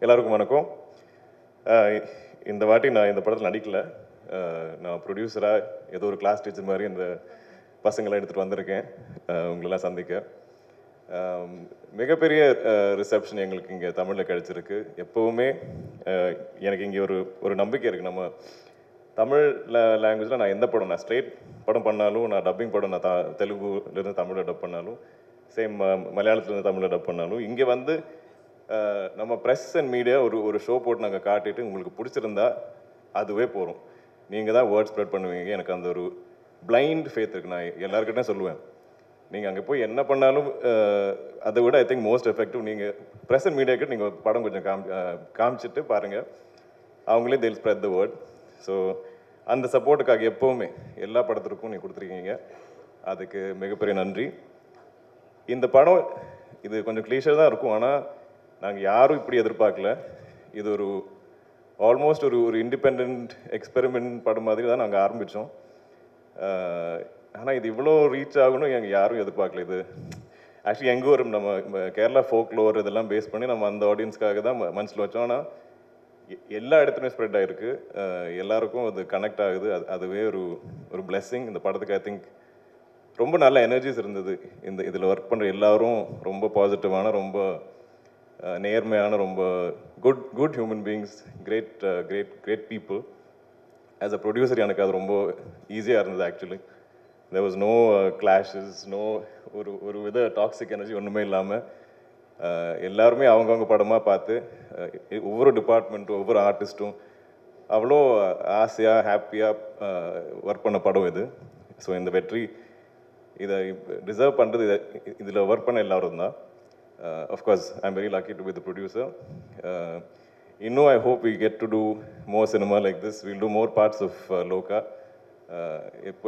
எல்லாருக்கும் வணக்கம். இந்த வாட்டி நான் இந்த படத்தில் நடிக்கல. நான் ப்ரொடியூசராக ஏதோ ஒரு கிளாஸ் டீச்சர் மாதிரி இந்த பசங்களை எடுத்துகிட்டு வந்திருக்கேன் உங்களெல்லாம் சந்திக்க. மிகப்பெரிய ரிசப்ஷன் எங்களுக்கு இங்கே தமிழில் கிடச்சிருக்கு. எப்போவுமே எனக்கு இங்கே ஒரு ஒரு நம்பிக்கை இருக்குது. நம்ம தமிழ் லாங்குவேஜில் நான் எந்த படம், நான் ஸ்ட்ரெயிட் படம் பண்ணாலும், நான் டப்பிங் படம், நான் தெலுங்குலேருந்து தமிழில் டப் பண்ணாலும், சேம் மலையாளத்துலேருந்து தமிழில் டப் பண்ணாலும், இங்கே வந்து நம்ம ப்ரெஸ் அண்ட் மீடியா ஒரு ஷோ போட்டு நாங்கள் காட்டிட்டு உங்களுக்கு பிடிச்சிருந்தா அதுவே போகிறோம். நீங்கள் தான் வேர்ட் ஸ்ப்ரெட் பண்ணுவீங்க. எனக்கு அந்த ஒரு பிளைண்ட் ஃபேத் இருக்குது. நான் எல்லாருக்கிட்டே சொல்லுவேன், நீங்கள் அங்கே போய் என்ன பண்ணாலும் அதை விட ஐ திங்க் மோஸ்ட் எஃபெக்டிவ் நீங்கள் ப்ரெஸ் அண்ட் மீடியாக்கிட்ட நீங்கள் படம் கொஞ்சம் காமிச்சிட்டு பாருங்கள், அவங்களே they'll spread the word. So அந்த சப்போர்ட்டுக்காக எப்போவுமே எல்லா படத்திற்கும் நீங்கள் கொடுத்துருக்கீங்க. அதுக்கு மிகப்பெரிய நன்றி. இந்த படம் இது கொஞ்சம் கிளீஷர் தான் இருக்கும், ஆனால் நாங்கள் யாரும் இப்படி எதிர்பார்க்கல. இது ஒரு ஆல்மோஸ்ட் ஒரு இண்டிபெண்ட் எக்ஸ்பெரிமெண்ட் படம் மாதிரி தான் நாங்கள் ஆரம்பித்தோம். ஆனால் இது இவ்வளோ ரீச் ஆகணும் எங்கள் யாரும் எதிர்பார்க்கல. இது ஆக்சுவலி எங்கள் ஊர் நம்ம கேரளா ஃபோக்லோர் இதெல்லாம் பேஸ் பண்ணி நம்ம அந்த ஆடியன்ஸ்க்காக தான் மனசில் வச்சோம். ஆனால் எல்லா இடத்துலையும் ஸ்ப்ரெட் ஆகிருக்கு. எல்லாருக்கும் அது கனெக்ட் ஆகுது. அதுவே ஒரு பிளெஸ்ஸிங் இந்த படத்துக்கு. ஐ திங்க் ரொம்ப நல்ல எனர்ஜிஸ் இருந்தது. இதில் ஒர்க் பண்ணுற எல்லாரும் ரொம்ப பாசிட்டிவான, ரொம்ப நேர்மையான, ரொம்ப good human beings, great people. As a producer எனக்கு அது ரொம்ப ஈஸியாக இருந்தது. Actually there was no clashes, no ஒரு வித டாக்ஸிக் எனர்ஜி ஒன்றுமே இல்லாமல் எல்லாருமே அவங்கவுங்க படமாக பார்த்து ஒவ்வொரு டிபார்ட்மெண்ட்டும் ஒவ்வொரு ஆர்டிஸ்ட்டும் அவ்வளோ ஆசையாக ஹாப்பியாக ஒர்க் பண்ண படம் இது. ஸோ இந்த வெற்றி இதை டிசர்வ் பண்ணுறது இதில் ஒர்க் பண்ண எல்லாரும் தான். Of course, I'm very lucky to be the producer. I hope we get to do more cinema like this. We'll do more parts of Loka.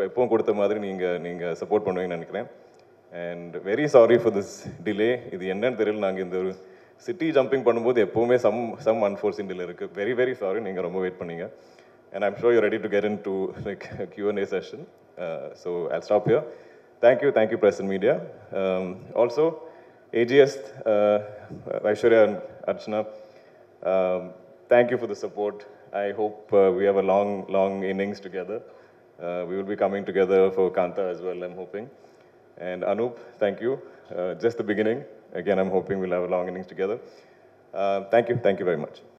எப்பவும் கொடுத்த மாதிரி நீங்கள் சப்போர்ட் பண்ணுவீங்கன்னு நினைக்கிறேன். And very sorry for this delay. இது என்னன்னு தெரியல. நாங்கள் இந்த ஒரு சிட்டி ஜம்பிங் பண்ணும்போது எப்போவுமே சம் அன்ஃபோர்சின் டிலே இருக்குது. Very sorry. நீங்கள் ரொம்ப வெயிட் பண்ணீங்க. And I'm sure you're ready to get into like a Q&A session. So I'll stop here. Thank you, press and media. Also, AGS, Aishwarya and Archana, thank you for the support. I hope we have a long innings together. We will be coming together for Kanta as well, I'm hoping. And Anup, thank you. Just the beginning. Again, I'm hoping we'll have a long innings together. Thank you very much.